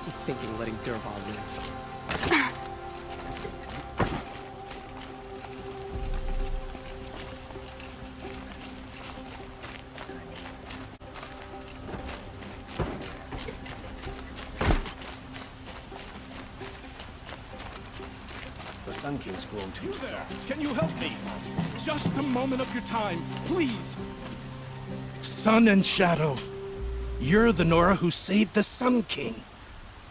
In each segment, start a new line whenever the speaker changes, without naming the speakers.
What's he thinking, letting Dervahl live? The Sun King's grown too soft.
Can you help me? Just a moment of your time, please. Sun and Shadow, you're the Nora who saved the Sun King.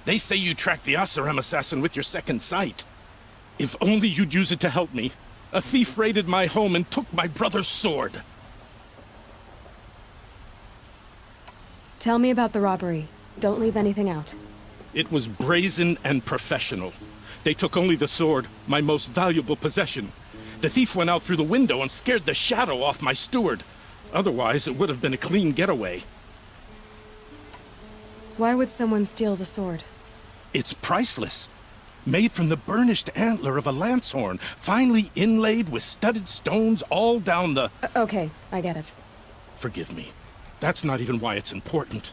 They say you tracked the Asaram assassin with your second sight. If only you'd use it to help me. A thief raided my home and took my brother's sword.
Tell me about the robbery. Don't leave anything out.
It was brazen and professional. They took only the sword, my most valuable possession. The thief went out through the window and scared the shadow off my steward. Otherwise, it would have been a clean getaway.
Why would someone steal the sword?
It's priceless. Made from the burnished antler of a lancehorn, finely inlaid with studded stones all down the...
Okay, I get it.
Forgive me. That's not even why it's important.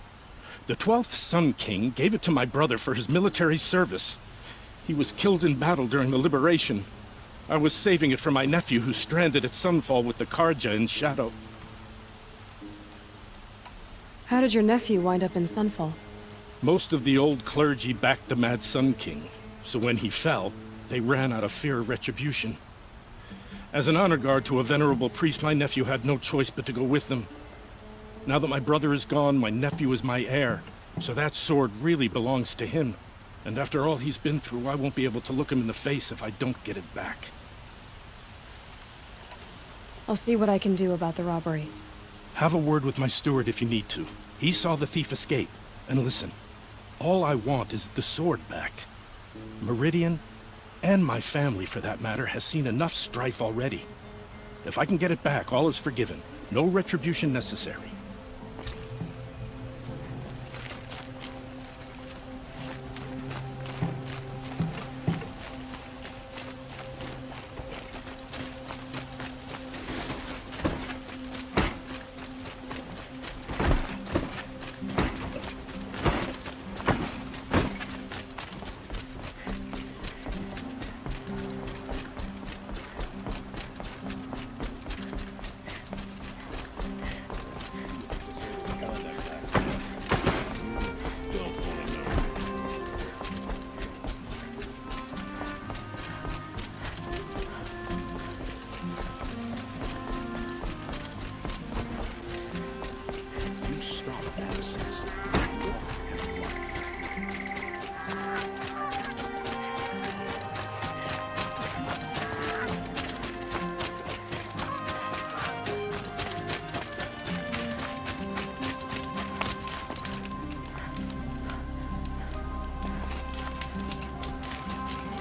The 12th Sun King gave it to my brother for his military service. He was killed in battle during the liberation. I was saving it for my nephew who's stranded at Sunfall with the Karja in Shadow.
How did your nephew wind up in Sunfall?
Most of the old clergy backed the Mad Sun King, so when he fell, they ran out of fear of retribution. As an honor guard to a venerable priest, my nephew had no choice but to go with them. Now that my brother is gone, my nephew is my heir, so that sword really belongs to him. And after all he's been through, I won't be able to look him in the face if I don't get it back.
I'll see what I can do about the robbery.
Have a word with my steward if you need to. He saw the thief escape. And listen, all I want is the sword back. Meridian, and my family for that matter, has seen enough strife already. If I can get it back, all is forgiven. No retribution necessary.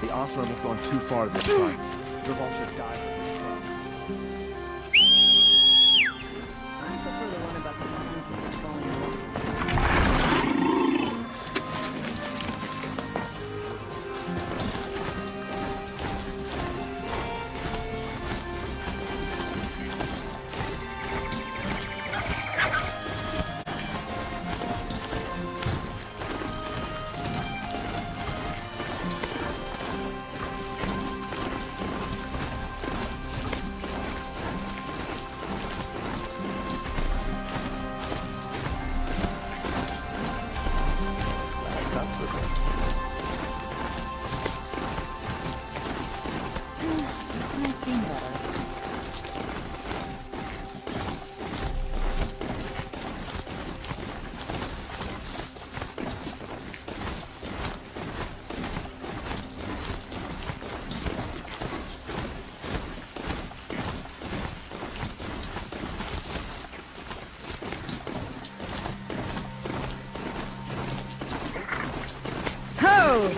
The Oseram have gone too far this time. Dervahl should die for his crimes.
I prefer the one about the Sun King's falling in love. I've seen better.
Ho!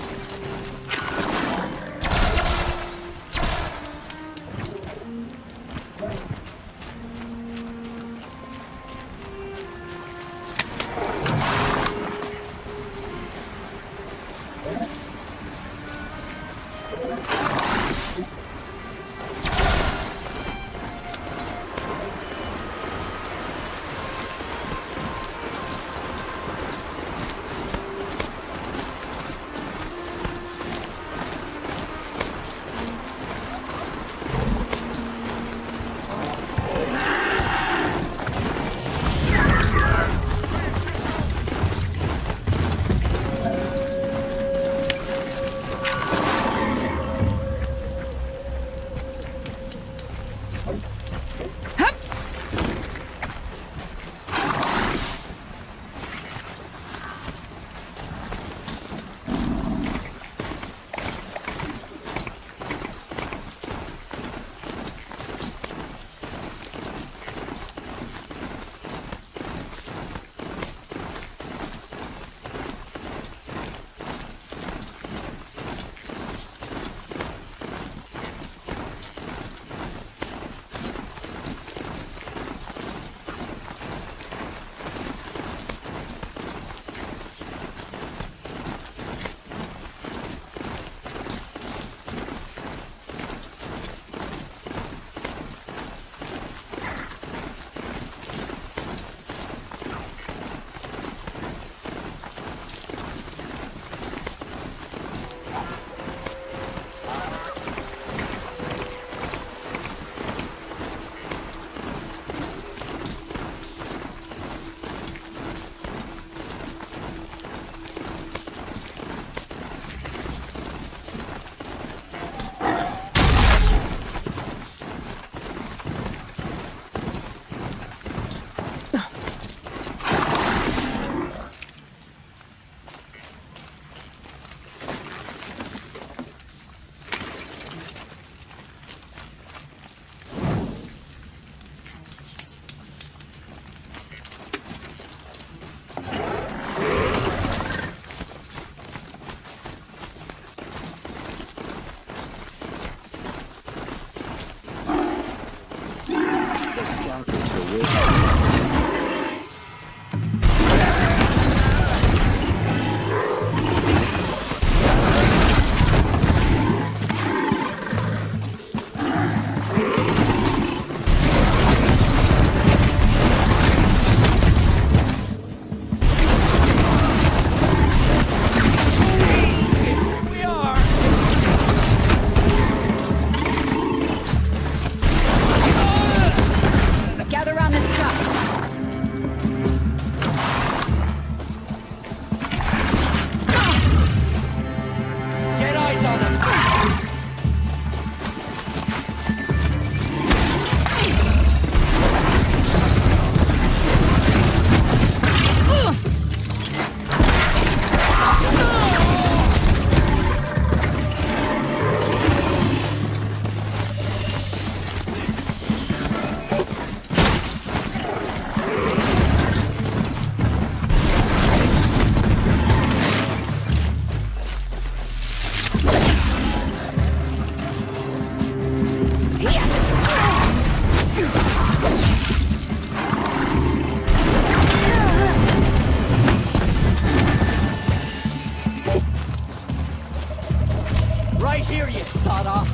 Right here, you sawdust!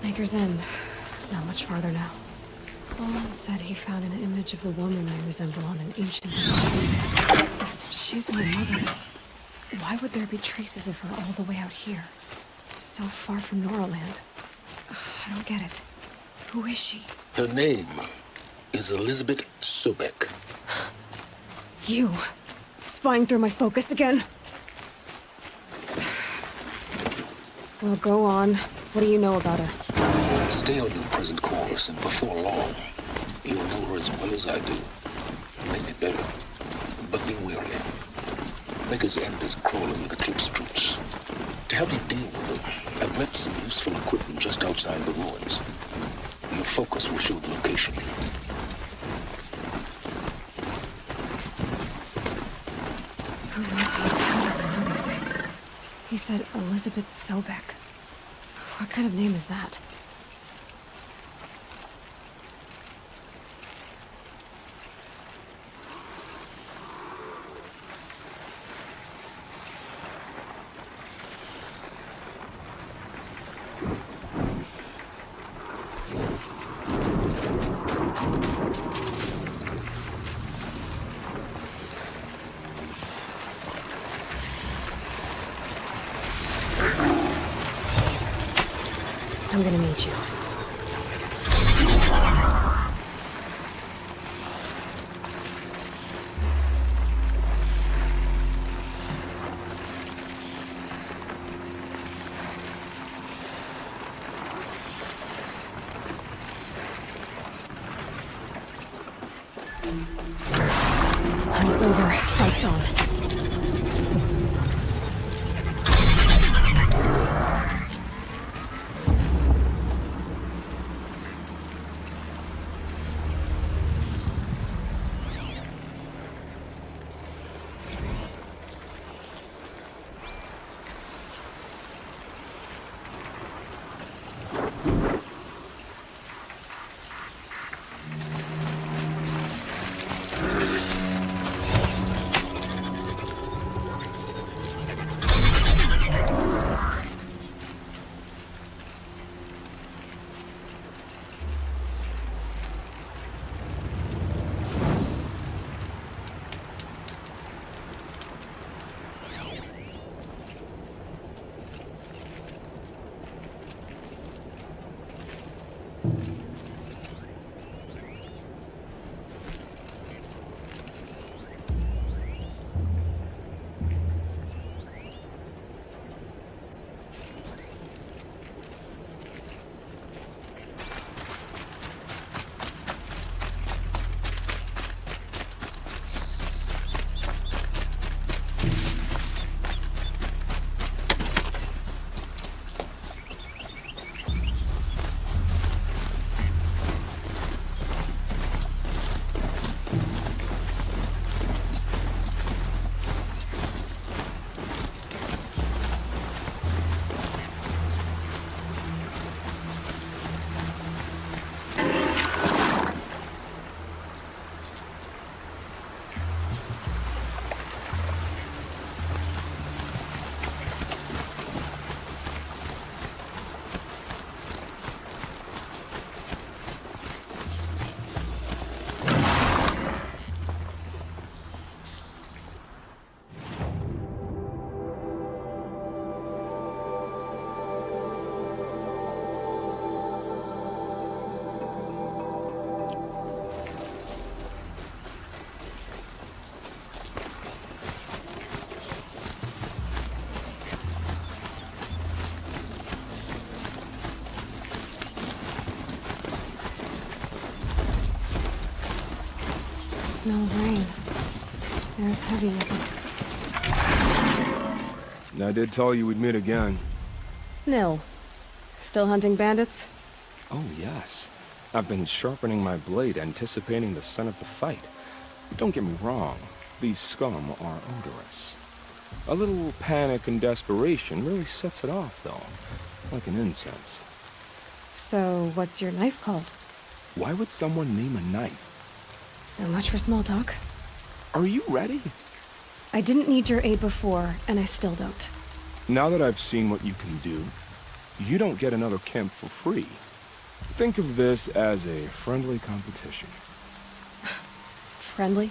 Maker's End. Not much farther now. Olin said he found an image of the woman I resemble on an ancient device. She's my mother. Why would there be traces of her all the way out here? So far from Noraland. I don't get it. Who is she?
Her name is Elizabeth Sobek.
You. Spying through my focus again? Well, go on. What do you know about her?
Stay on your present course, and before long, you'll know her as well as I do. Maybe better, but be wary. Maker's End is crawling with Eclipse troops. To help you deal with them, I've left some useful equipment just outside the ruins. Your focus will show the location.
Who is he? How does he know these things? He said Elizabeth Sobek. What kind of name is that? I'm gonna meet you. Hunt's over. Fight's on. Smell of rain. Air's heavy looking.
I did tell you we'd meet again.
Nil. Still hunting bandits?
Oh, yes. I've been sharpening my blade, anticipating the scent of the fight. Don't get me wrong. These scum are odorous. A little panic and desperation really sets it off, though. Like an incense.
So, what's your knife called?
Why would someone name a knife?
So much for small talk.
Are you ready?
I didn't need your aid before, and I still don't.
Now that I've seen what you can do, you don't get another camp for free. Think of this as a friendly competition.
Friendly?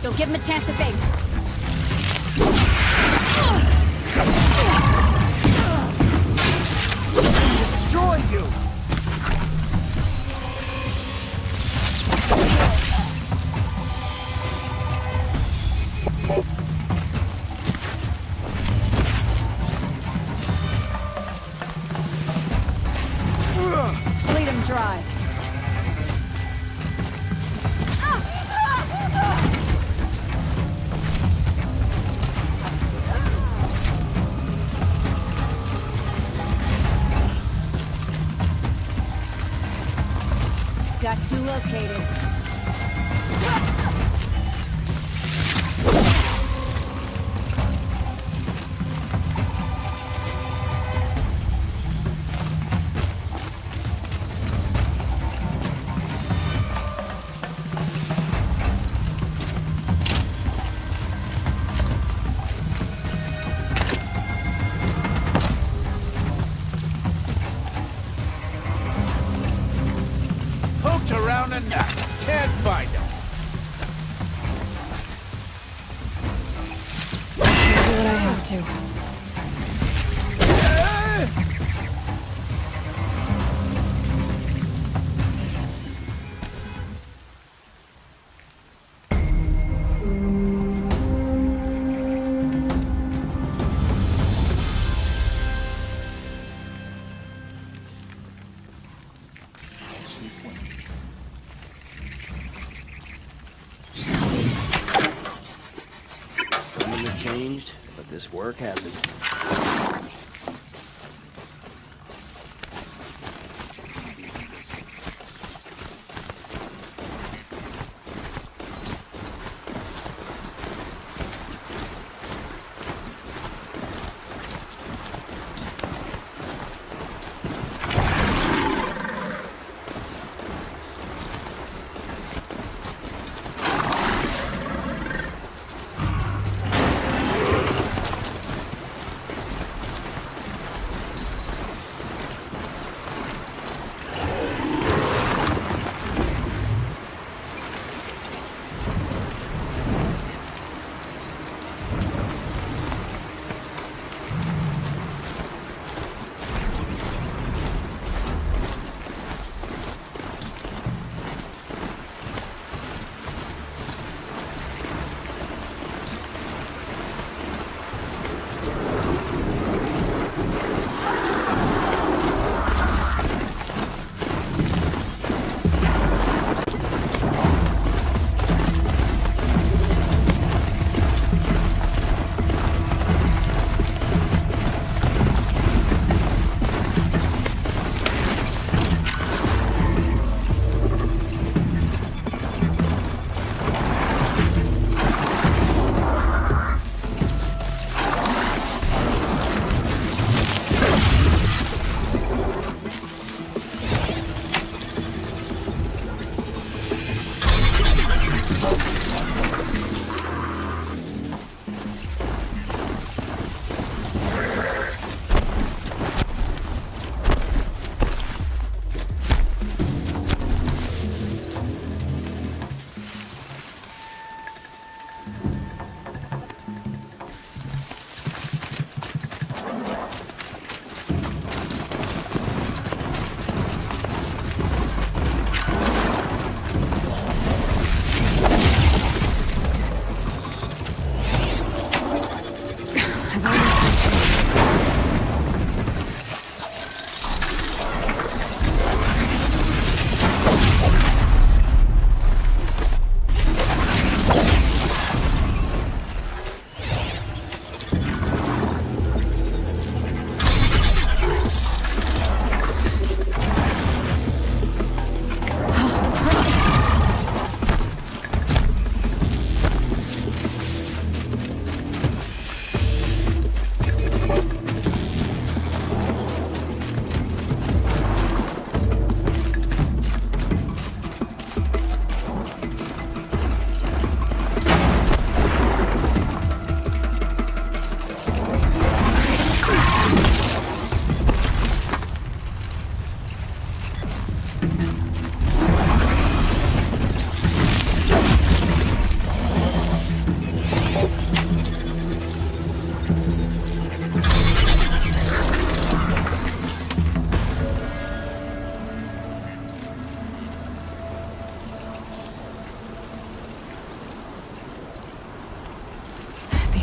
Don't give him a chance to think.
Destroy you!
Bleed him dry. Got you located.
changed, but this work hasn't.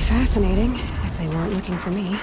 Fascinating, if they weren't looking for me.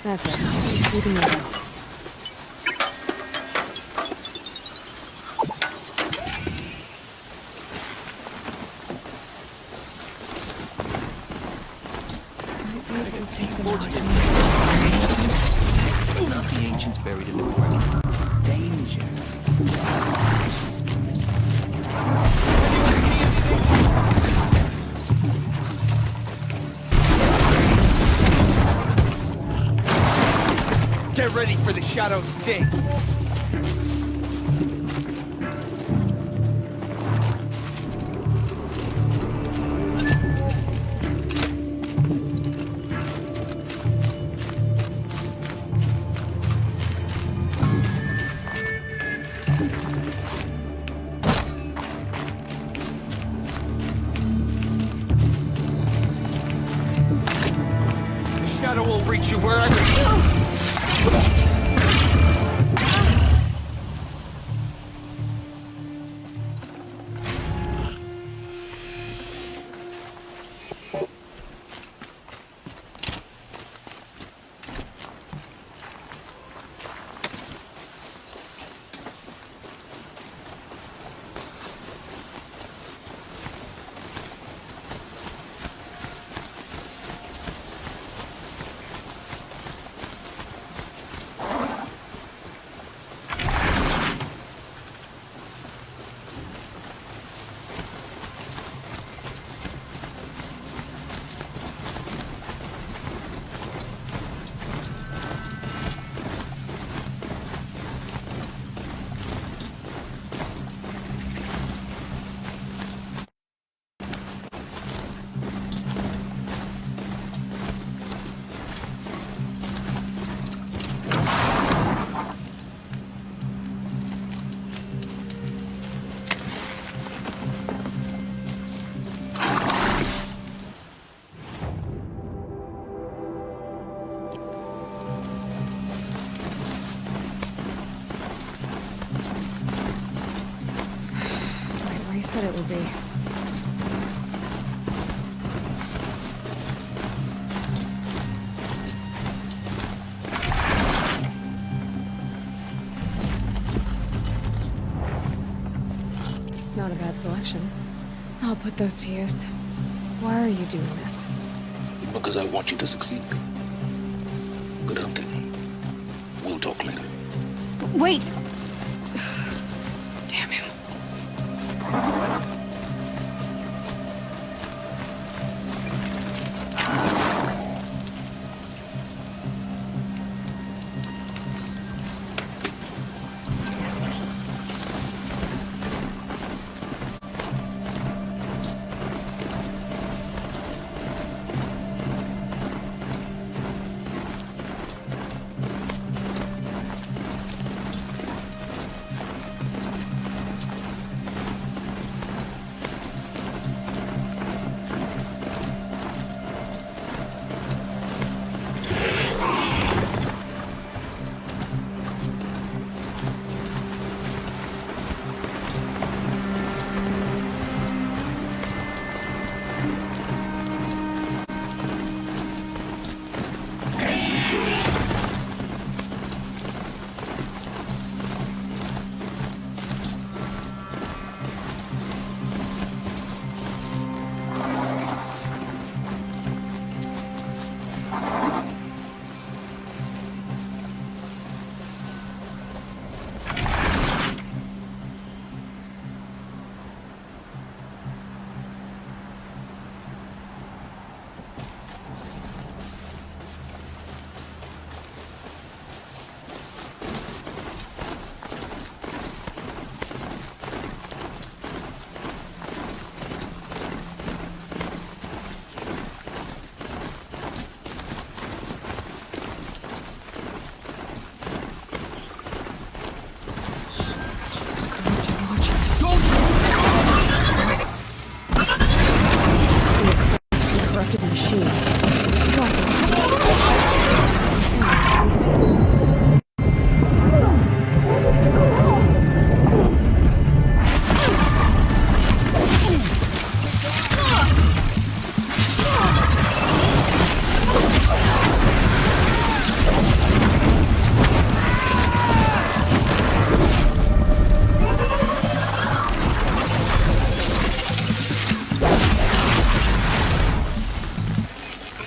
That's it. You can move it.
Not the ancients buried in the ground. Danger.
Get ready for the shadow sting. The shadow will reach you wherever you go.
Said it would be. Not a bad selection. I'll put those to use. Why are you doing this?
Because I want you to succeed. Good hunting. We'll talk later.
Wait! Damn him.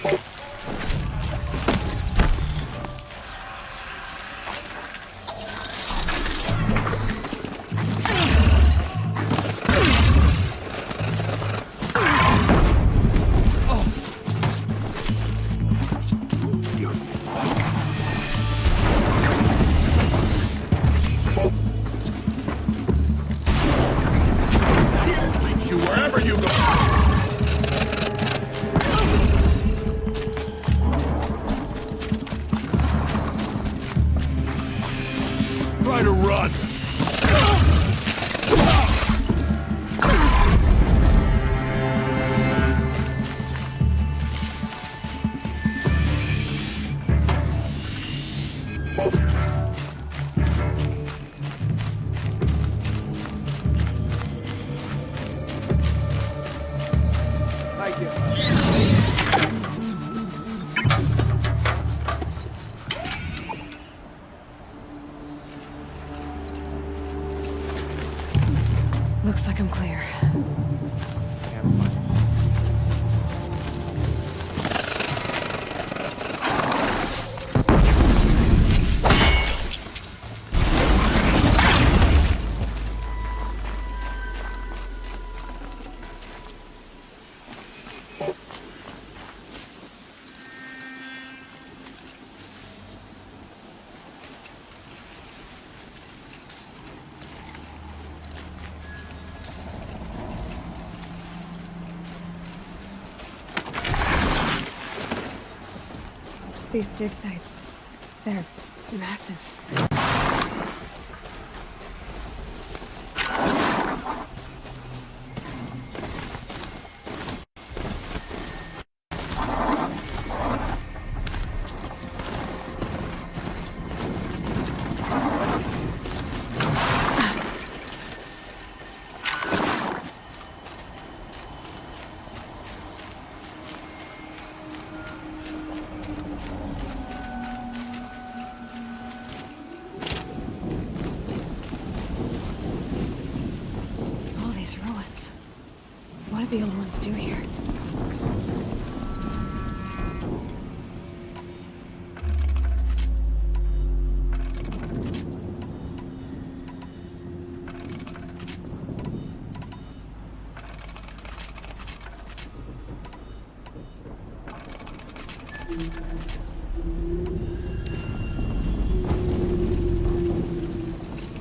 You wherever you go.
Try to run!
Looks like I'm clear. These dig sites, they're massive. Ruins. What did the old ones do here?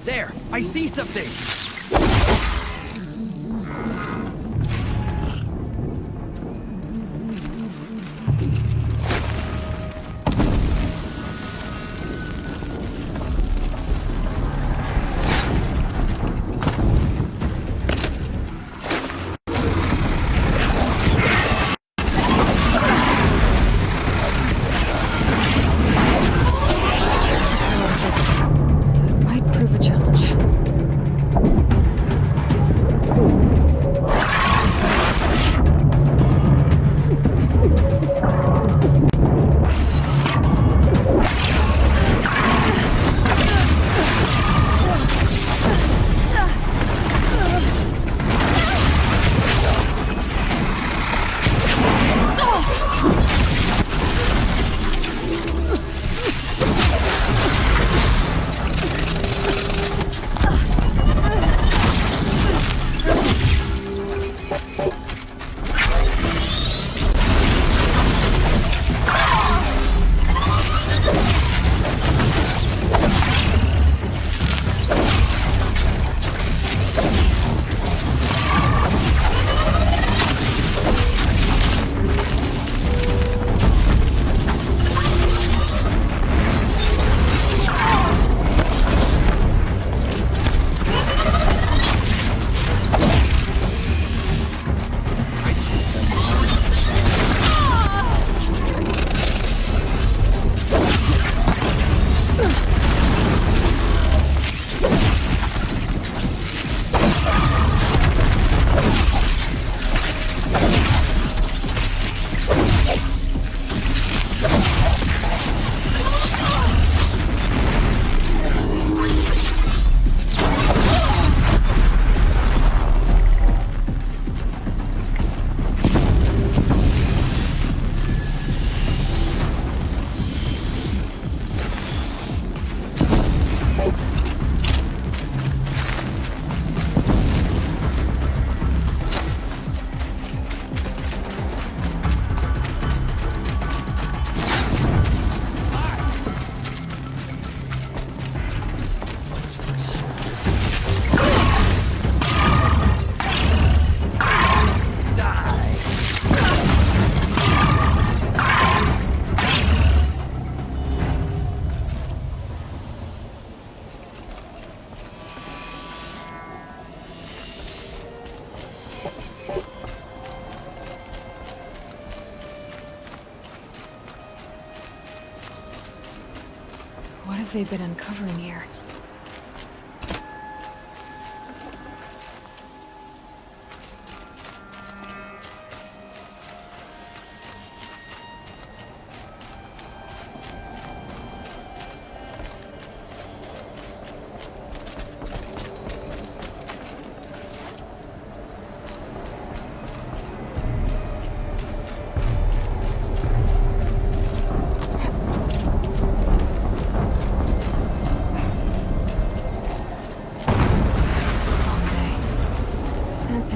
There! I see something!
That might prove a challenge. have they been uncovering here?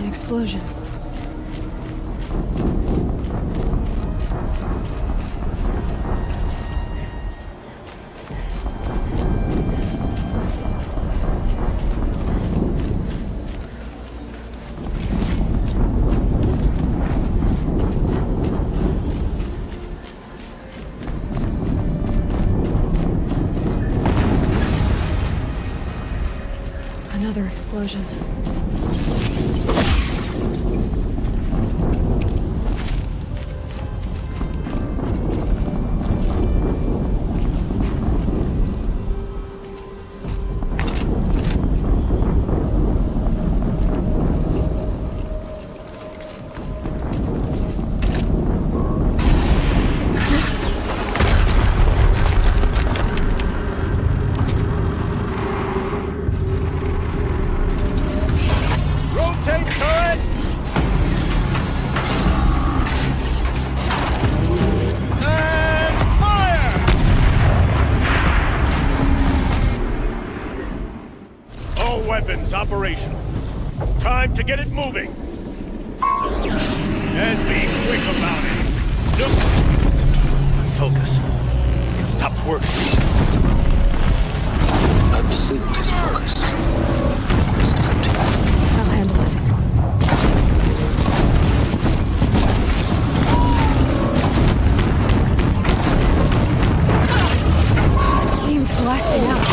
Explosion. Another explosion.
Weapons operational. Time to get it moving. And be quick about it. Look.
Focus. Stop working.
I've disabled his focus. Crystal's empty.
I'll handle it. Steam's blasting out.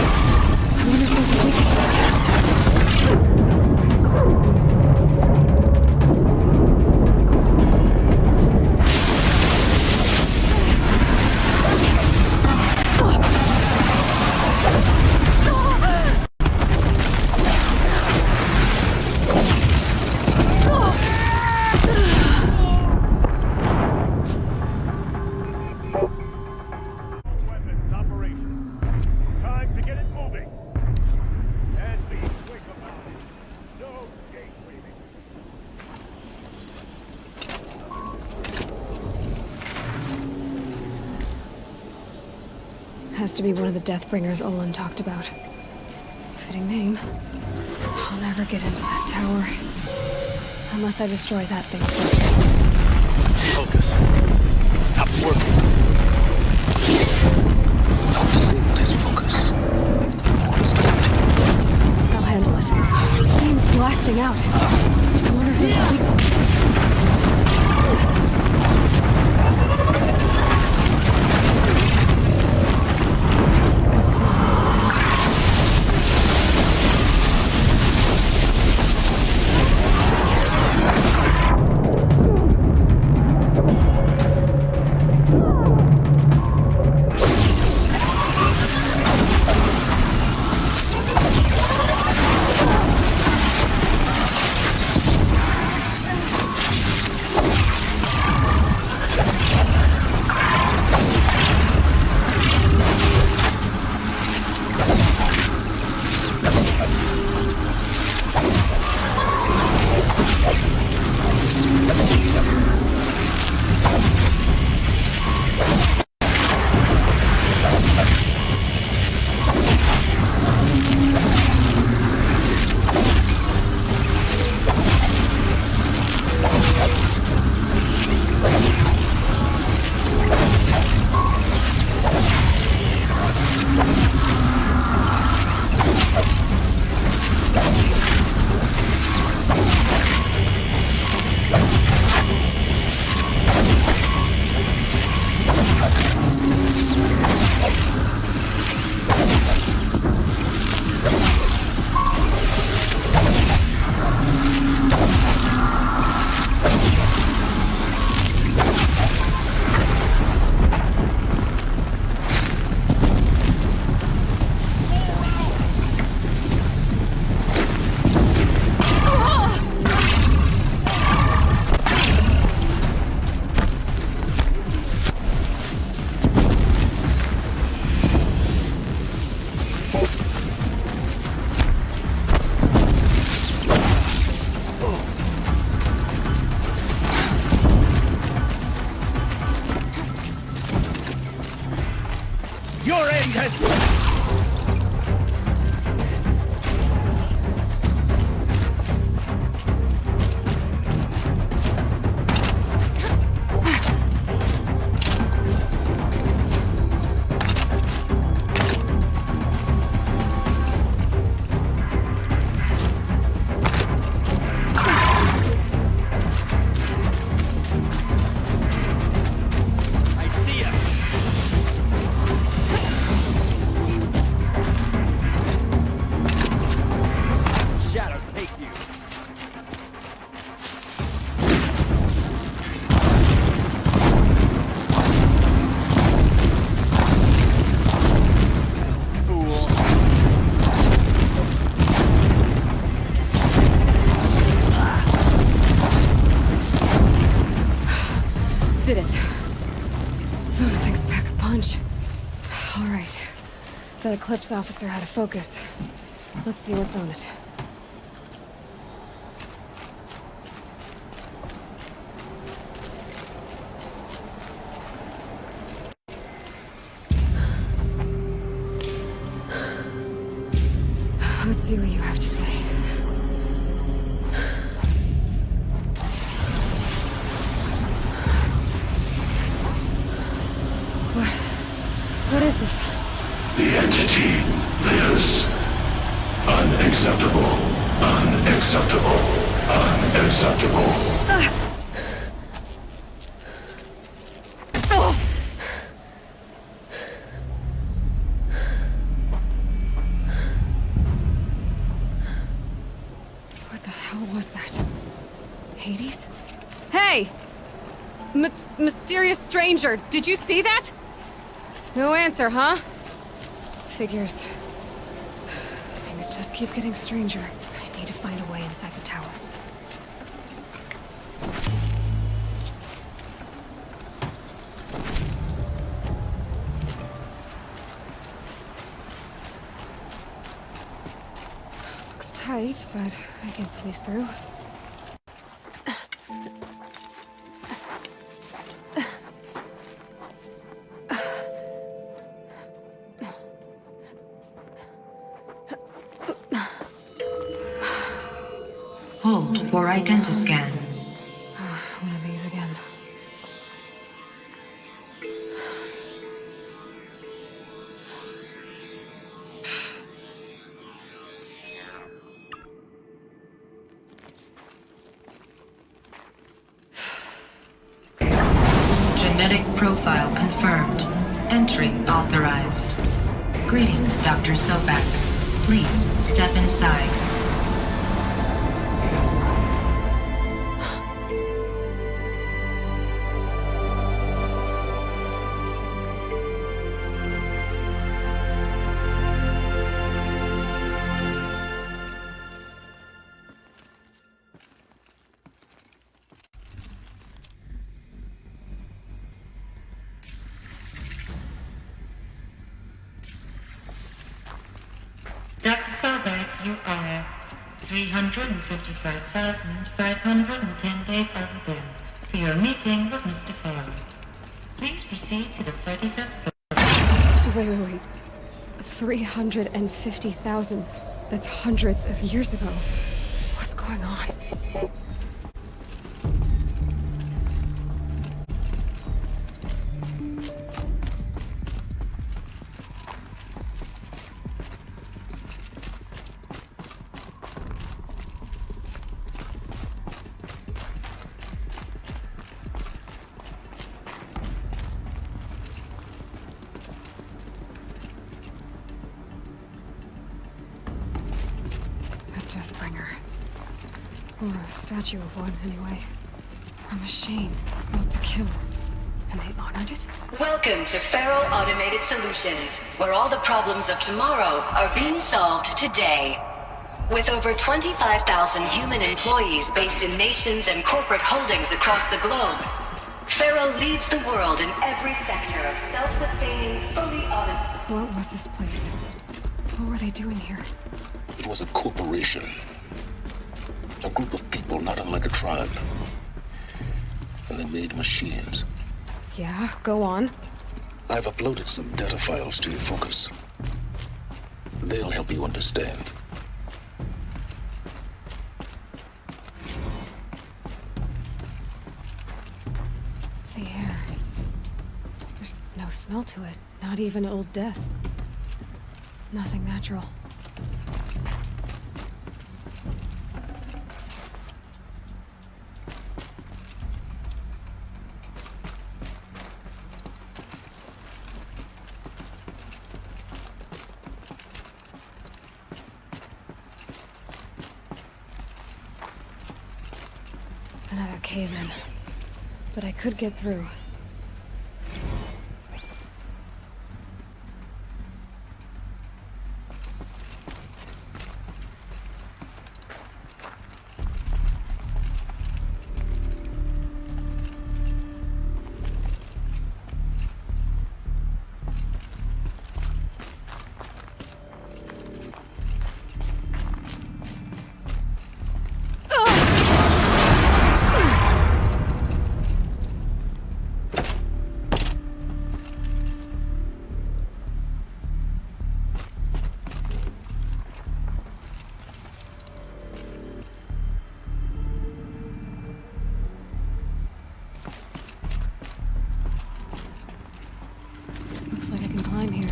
I wonder if there's a weakness. Has to be one of the Deathbringers Olin talked about. Fitting name. I'll never get into that tower. Unless I destroy that thing first.
Focus. Stop working.
I've disabled his focus. Crystal's empty.
I'll handle it. Steam's blasting out. I wonder if there's a weakness.
Your end has...
Did it. Those things pack a punch. All right. That Eclipse officer had a focus. Let's see what's on it. Let's see what you have to say. What is this?
The entity lives. Unacceptable. Unacceptable. Unacceptable.
What the hell was that? Hades? Hey! Mysterious stranger, did you see that? No answer, huh? Figures. Things just keep getting stranger. I need to find a way inside the tower. Looks tight, but I can squeeze through.
Hold for identiscan.
One of these again.
Genetic profile confirmed. Entry authorized. Greetings, Dr. Sobak. Please step inside.
Dr. Sobek, you are 355,510 days overdue for your meeting with Mr. Farrell. Please proceed to the 35th floor.
Wait. 350,000. That's hundreds of years ago. What's going on? Deathbringer. Or a statue of one, anyway. A machine built to kill. And they honored it?
Welcome to Faro Automated Solutions, where all the problems of tomorrow are being solved today. With over 25,000 human employees based in nations and corporate holdings across the globe, Faro leads the world in every sector of self-sustaining, fully automated...
What was this place? What were they doing here?
It was a corporation. A group of people not unlike a tribe. And they made machines.
Yeah, go on.
I've uploaded some data files to your focus. They'll help you understand.
The air. There's no smell to it. Not even old death. Nothing natural. Another cave-in. But I could get through. Looks like I can climb here.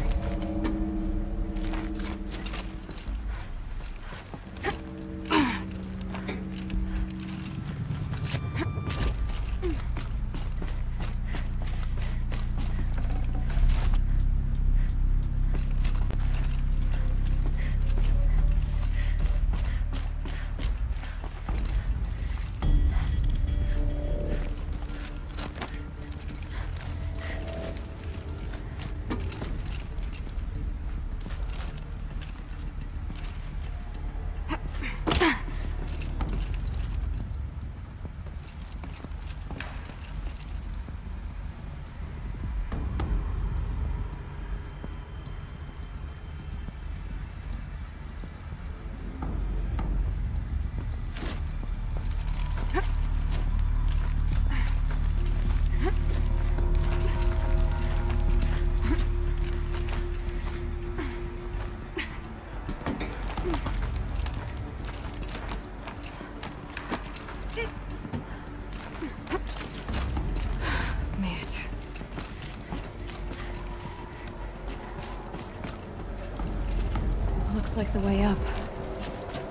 Looks like the way up.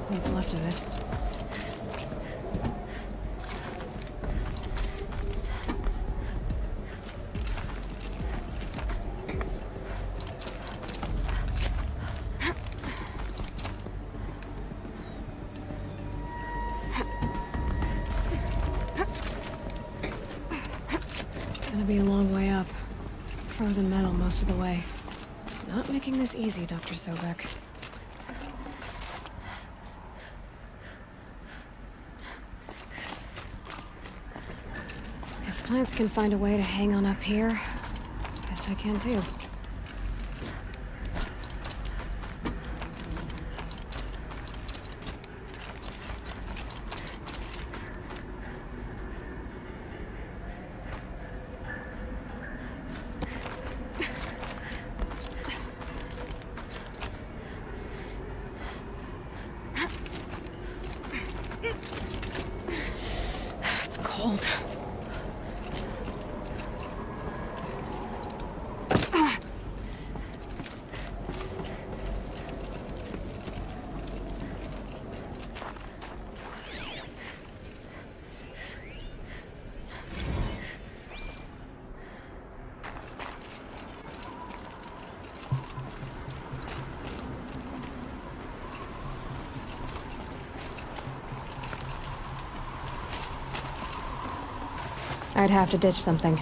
What's left of it. Gonna be a long way up. Frozen metal most of the way. Not making this easy, Dr. Sobek. If plants can find a way to hang on up here, guess I can too. It's cold. I'd have to ditch something.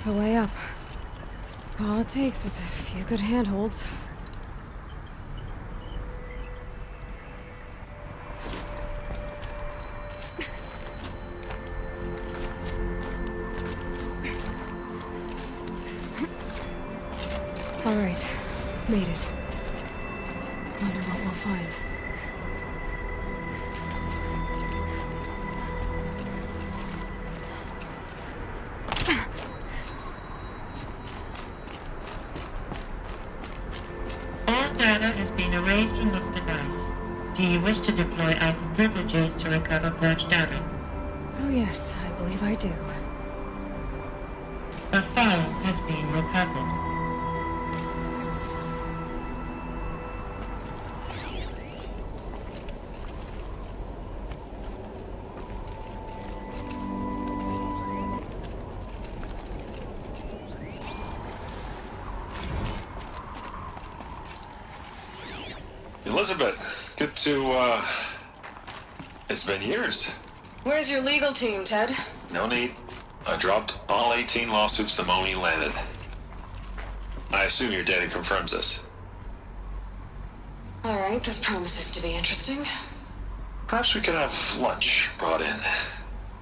the way up. All it takes is a few good handholds. All right, made it. Wonder what we'll find.
All data has been erased from this device. Do you wish to deploy Alpha privileges to recover purged data?
Oh yes, I believe I do.
A file has been recovered.
Elizabeth, good to, it's been years.
Where's your legal team, Ted?
No need. I dropped all 18 lawsuits the moment you landed. I assume your data confirms this.
All right, this promises to be interesting.
Perhaps we could have lunch brought in.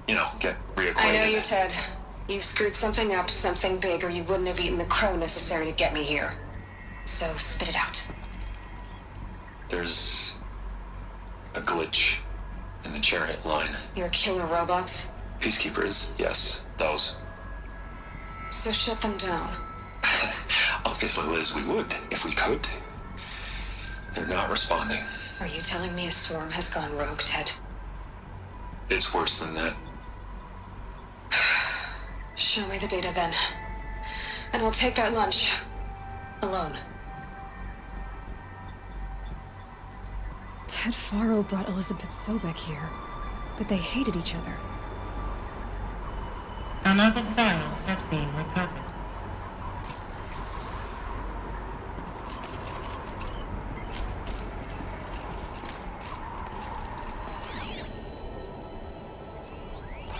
You know, get reacquainted.
I know you, Ted. You've screwed something up, something big, or you wouldn't have eaten the crow necessary to get me here. So spit it out.
There's a glitch in the chariot line.
Your killer robots?
Peacekeepers, yes, those.
So shut them down.
Obviously, Liz, we would, if we could. They're not responding.
Are you telling me a swarm has gone rogue, Ted?
It's worse than that.
Show me the data then. And I'll take that lunch. Alone. Ted Faro brought Elizabeth Sobek here, but they hated each other.
Another file has been recovered.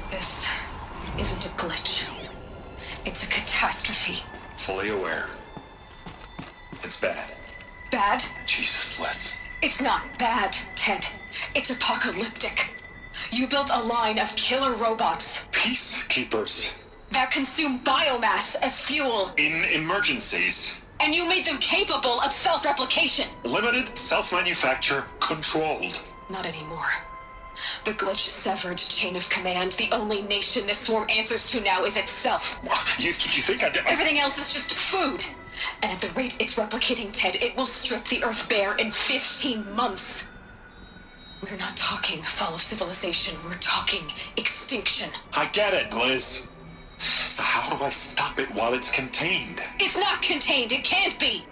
This isn't a glitch. It's a catastrophe.
Fully aware. It's bad.
Bad?
Jesus, Liz.
It's not bad, Ted. It's apocalyptic. You built a line of killer robots.
Peacekeepers.
That consume biomass as fuel.
In emergencies.
And you made them capable of self-replication.
Limited, self-manufacture, controlled.
Not anymore. The glitch severed chain of command. The only nation this swarm answers to now is itself.
You think I did?
Everything else is just food. And at the rate it's replicating, Ted, it will strip the Earth bare in 15 months. We're not talking fall of civilization. We're talking extinction.
I get it, Liz. So how do I stop it while it's contained?
It's not contained. It can't be.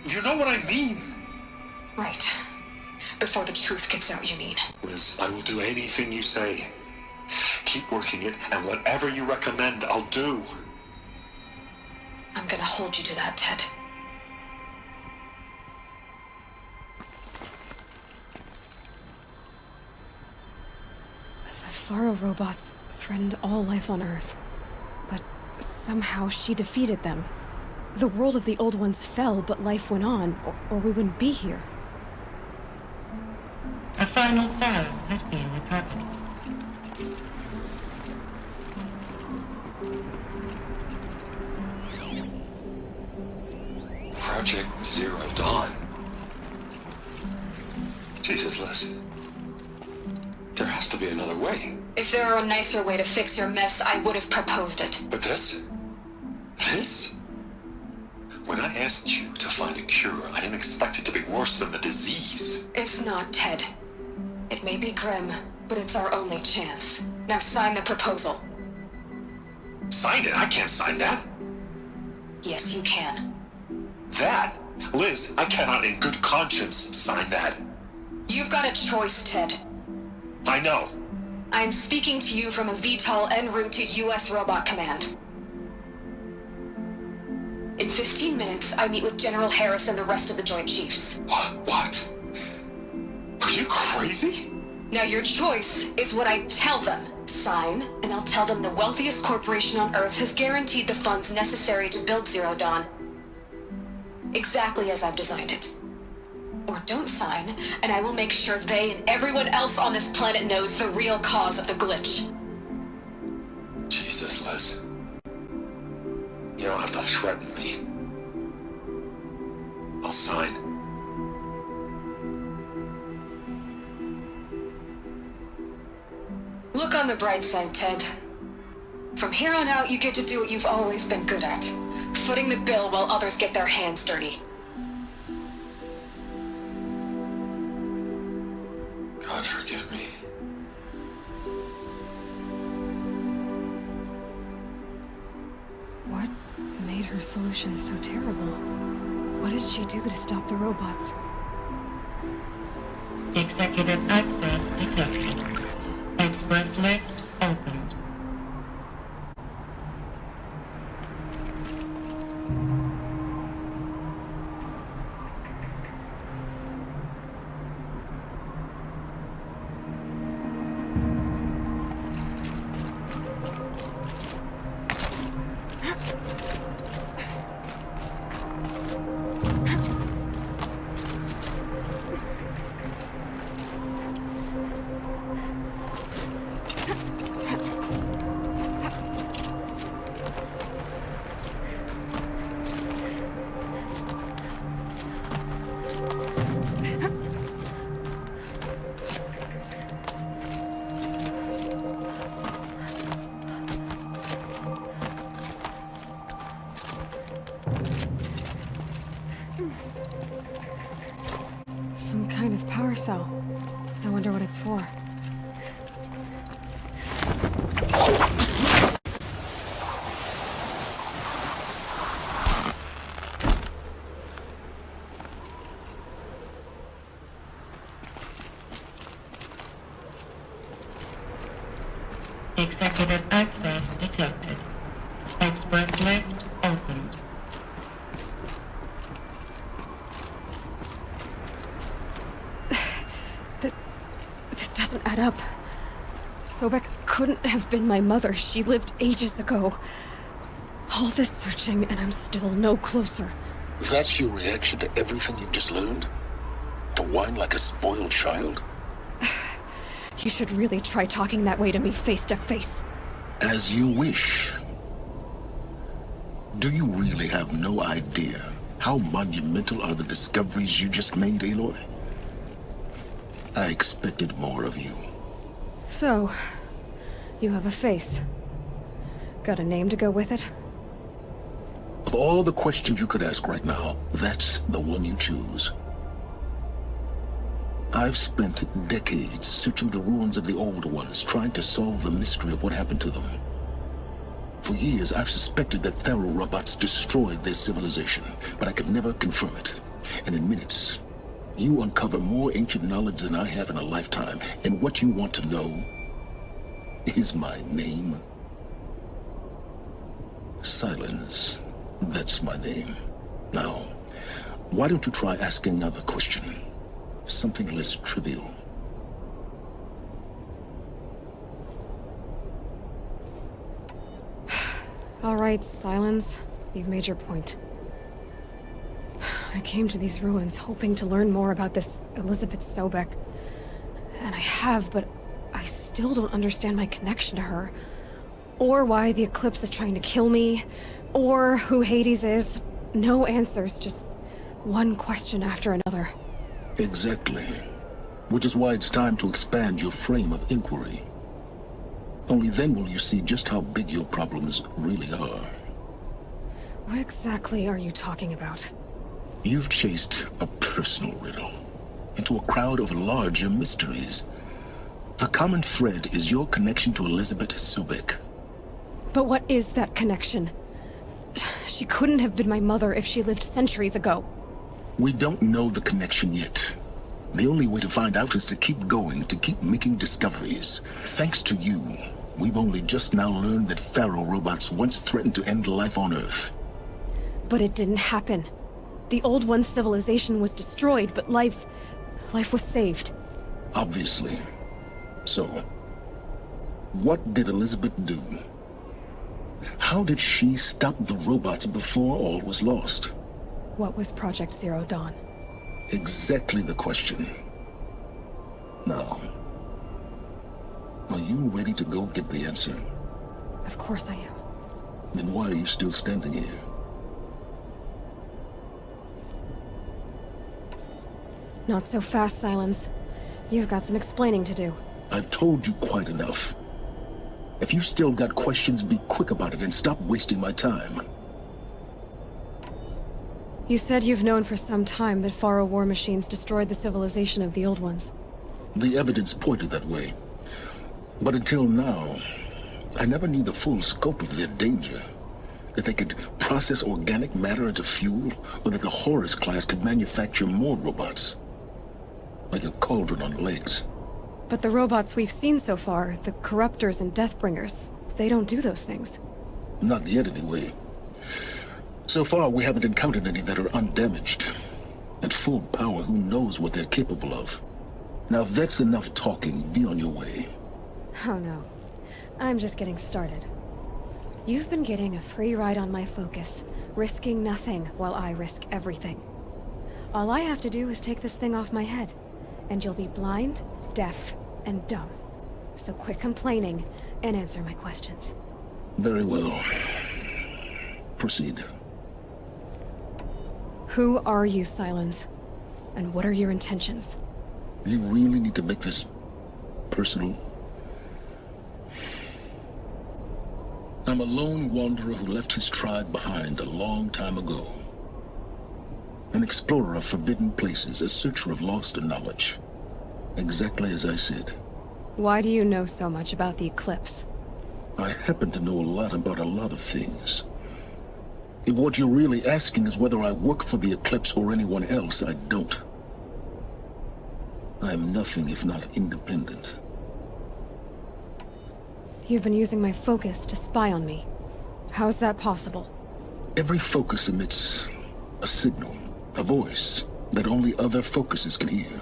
You know what I mean.
Right. Before the truth gets out, you mean?
Liz, I will do anything you say. Keep working it, and whatever you recommend, I'll do.
I'm gonna hold you to that, Ted. The Faro robots threatened all life on Earth, but somehow she defeated them. The world of the old ones fell, but life went on, or we wouldn't be here.
A final file has been recovered.
Project Zero Dawn. Jesus, Liz. There has to be another way.
If there were a nicer way to fix your mess, I would have proposed it.
But this? This? When I asked you to find a cure, I didn't expect it to be worse than the disease.
It's not, Ted. It may be grim, but it's our only chance. Now sign the proposal.
Sign it? I can't sign that.
Yes, you can.
That? Liz, I cannot in good conscience sign that.
You've got a choice, Ted.
I know.
I'm speaking to you from a VTOL en route to U.S. Robot Command. In 15 minutes, I meet with General Harris and the rest of the Joint Chiefs.
What? Are you crazy?
Now your choice is what I tell them.
Sign, and I'll tell them the wealthiest corporation on Earth has guaranteed the funds necessary to build Zero Dawn. Exactly as I've designed it. Or don't sign, and I will make sure they and everyone else on this planet knows the real cause of the glitch.
Jesus, Liz. You don't have to threaten me. I'll sign.
Look on the bright side, Ted. From here on out, you get to do what you've always been good at. Footing the bill while others get their hands dirty.
God forgive me.
What made her solution so terrible? What did she do to stop the robots?
Executive access detected. Express lift opened.
Some kind of power cell. I wonder what it's for.
Executive access detected. Express lift opened.
This doesn't add up. Sobek couldn't have been my mother. She lived ages ago. All this searching, and I'm still no closer.
That's your reaction to everything you've just learned? To whine like a spoiled child?
You should really try talking that way to me face to face.
As you wish. Do you really have no idea how monumental are the discoveries you just made, Aloy? I expected more of you.
So, you have a face. Got a name to go with it?
Of all the questions you could ask right now, that's the one you choose. I've spent decades searching the ruins of the old ones, trying to solve the mystery of what happened to them. For years, I've suspected that Thero robots destroyed their civilization, but I could never confirm it. And in minutes, you uncover more ancient knowledge than I have in a lifetime, and what you want to know is my name. Silence. That's my name. Now, why don't you try asking another question? Something less trivial.
All right, Silence. You've made your point. I came to these ruins hoping to learn more about this Elizabeth Sobek. And I have, but I still don't understand my connection to her. Or why the Eclipse is trying to kill me. Or who Hades is. No answers, just one question after another.
Exactly. Which is why it's time to expand your frame of inquiry. Only then will you see just how big your problems really are.
What exactly are you talking about?
You've chased a personal riddle into a crowd of larger mysteries. The common thread is your connection to Elizabeth Sobek.
But what is that connection? She couldn't have been my mother if she lived centuries ago.
We don't know the connection yet. The only way to find out is to keep going, to keep making discoveries. Thanks to you, we've only just now learned that Thero robots once threatened to end life on Earth.
But it didn't happen. The Old One's civilization was destroyed, but life was saved.
Obviously. So,
What did Elizabeth do? How did she stop the robots before all was lost?
What was Project Zero Dawn?
Exactly the question. Now, are you ready to go get the answer?
Of course I am.
Then why are you still standing here?
Not so fast, Silence. You've got some explaining to do.
I've told you quite enough. If you still got questions, be quick about it and stop wasting my time.
You said you've known for some time that Faro war machines destroyed the civilization of the old ones.
The evidence pointed that way. But until now, I never knew the full scope of their danger. That they could process organic matter into fuel, or that the Horus class could manufacture more robots. Like a cauldron on legs.
But the robots we've seen so far, the Corruptors and Deathbringers, they don't do those things.
Not yet, anyway. So far, we haven't encountered any that are undamaged. At full power, who knows what they're capable of? Now, if that's enough talking, be on your way.
Oh no. I'm just getting started. You've been getting a free ride on my focus, risking nothing while I risk everything. All I have to do is take this thing off my head, and you'll be blind, deaf, and dumb. So quit complaining and answer my questions.
Very well. Proceed.
Who are you, Silence? And what are your intentions?
You really need to make this personal? I'm a lone wanderer who left his tribe behind a long time ago. An explorer of forbidden places, a searcher of lost knowledge. Exactly as I said.
Why do you know so much about the Eclipse?
I happen to know a lot about a lot of things. If what you're really asking is whether I work for the Eclipse or anyone else, I don't. I am nothing if not independent.
You've been using my focus to spy on me. How is that possible?
Every focus emits a signal, a voice, that only other focuses can hear.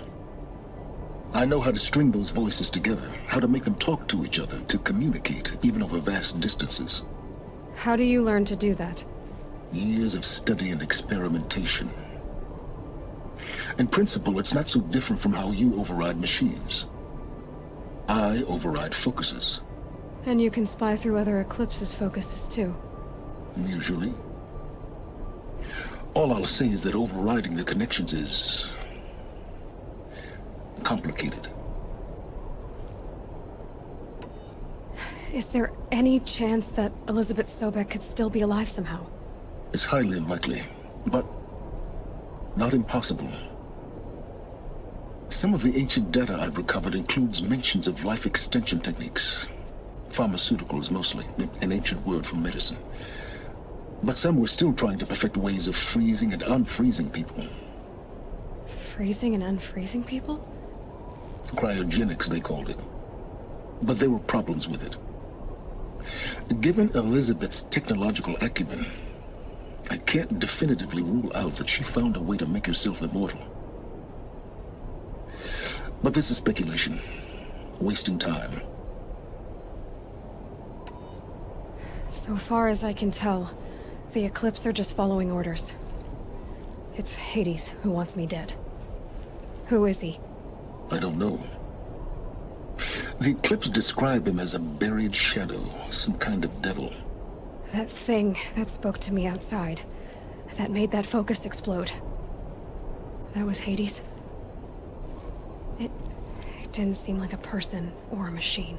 I know how to string those voices together, how to make them talk to each other, to communicate, even over vast distances.
How do you learn to do that?
Years of study and experimentation. In principle, it's not so different from how you override machines. I override focuses.
And you can spy through other Eclipse's focuses too.
Usually. All I'll say is that overriding the connections is complicated.
Is there any chance that Elizabeth Sobek could still be alive somehow?
It's highly unlikely, but not impossible. Some of the ancient data I've recovered includes mentions of life extension techniques. Pharmaceuticals, mostly, an ancient word for medicine. But some were still trying to perfect ways of freezing and unfreezing people.
Freezing and unfreezing people?
Cryogenics, they called it. But there were problems with it. Given Elizabeth's technological acumen, I can't definitively rule out that she found a way to make herself immortal. But this is speculation. Wasting time.
So far as I can tell, the Eclipse are just following orders. It's Hades who wants me dead. Who is he?
I don't know. The Eclipse describe him as a buried shadow, some kind of devil.
That thing that spoke to me outside, that made that focus explode. That was Hades? It didn't seem like a person or a machine.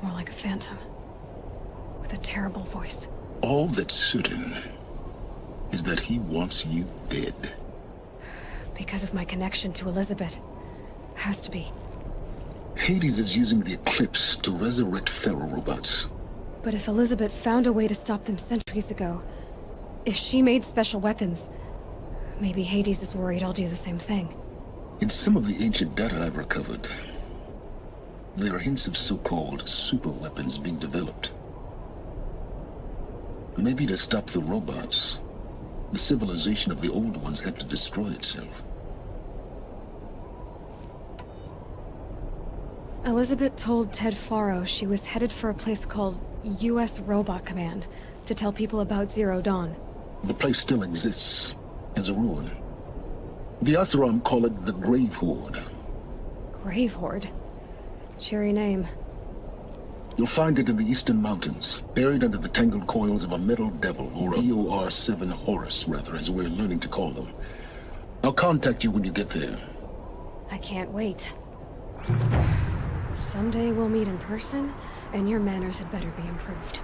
More like a phantom. With a terrible voice.
All that's certain is that he wants you dead.
Because of my connection to Elizabeth. Has to be.
Hades is using the Eclipse to resurrect Pharaoh robots.
But if Elizabeth found a way to stop them centuries ago, if she made special weapons, maybe Hades is worried I'll do the same thing.
In some of the ancient data I've recovered, there are hints of so-called super weapons being developed. Maybe to stop the robots, the civilization of the old ones had to destroy itself.
Elizabeth told Ted Faro she was headed for a place called U.S. Robot Command to tell people about Zero Dawn.
The place still exists as a ruin. The Oseram call it the Grave Horde.
Grave Horde? Cheery name.
You'll find it in the Eastern Mountains, buried under the tangled coils of a metal devil, or a EOR-7 Horus, rather, as we're learning to call them. I'll contact you when you get there.
I can't wait. Someday we'll meet in person, and your manners had better be improved.